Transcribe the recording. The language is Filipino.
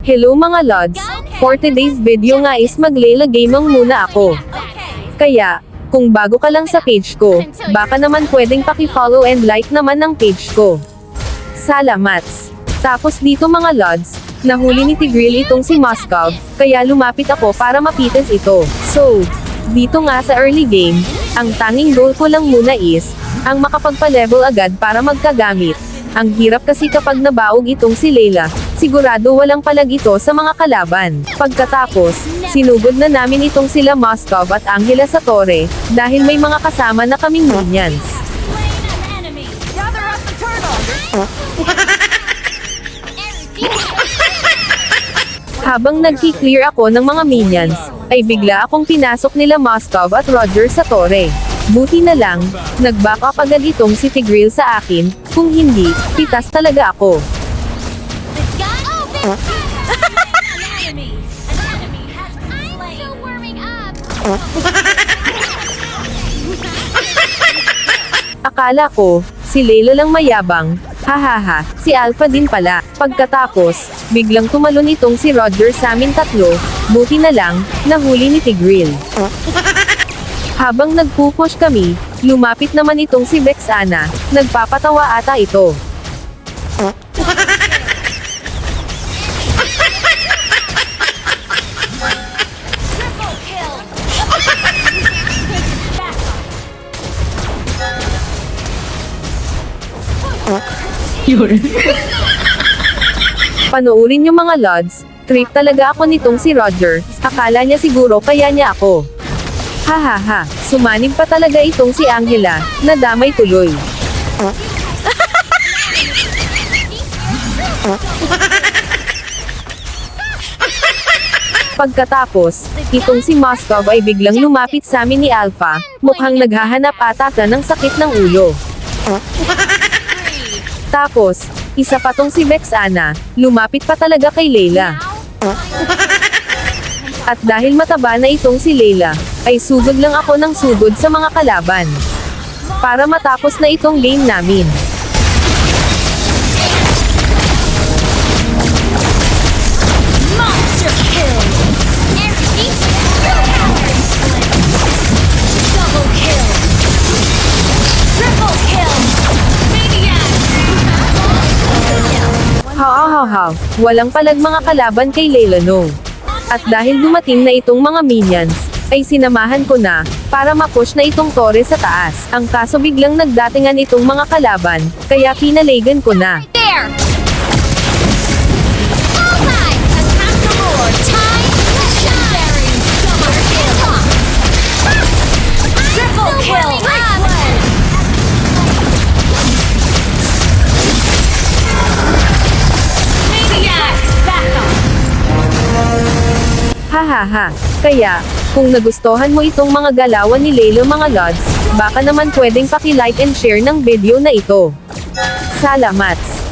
Hello mga lods, for today's video nga is magle-gamang muna ako. Kaya, kung bago ka lang sa page ko, baka naman pwedeng paki-follow and like naman ng page ko. Salamats! Tapos dito mga lods, nahuli ni Tigreal itong si Moscow, kaya lumapit ako para mapitas ito. So, dito nga sa early game, ang tanging goal ko lang muna is, ang makapagpa-level agad para magkagamit. Ang hirap kasi kapag nabaog itong si Layla, sigurado walang palag ito sa mga kalaban. Pagkatapos, sinugod na namin itong sila Moscow at Angela sa torre, dahil may mga kasama na kaming minions. Habang nagki-clear ako ng mga minions, ay bigla akong pinasok nila Moscow at Roger sa torre. Buti na lang, nag-back up agad itong si Tigreal sa akin, kung hindi, pitas talaga ako. Akala ko, si Layla lang mayabang, hahaha, si Alpha din pala. Pagkatapos, biglang tumalon itong si Roger sa amin tatlo, buti na lang, nahuli ni Tigreal. Habang nagpupush kami, lumapit naman itong si Vexana, nagpapatawa ata ito. Panoorin yung mga lods, trip talaga ako nitong si Roger, akala niya siguro kaya niya ako. Hahaha, sumanib pa talaga itong si Angela, nadamay tuloy. Pagkatapos, itong si Moscow ay biglang lumapit sa amin ni Alpha, mukhang naghahanap ata ng sakit ng ulo. Tapos, isa pa tong si Vexana, lumapit pa talaga kay Layla. At dahil mataba na itong si Layla, ay sugod lang ako ng sugod sa mga kalaban. Para matapos na itong game namin. Monster kill! Double kill! Triple kill! Maniac! How, walang palag mga kalaban kay Layla no. At dahil dumating na itong mga minions, ay sinamahan ko na, para ma-push na itong torre sa taas. Ang kaso biglang nagdatingan itong mga kalaban, kaya pinalagan ko na. There! All time! Attack the roar! Time! Legendary! Double kill! Triple kill! Maniac! Back up! Hahaha. Kaya, kung nagustuhan mo itong mga galawan ni Layla mga lods, baka naman pwedeng paki-like and share ng video na ito. Salamats!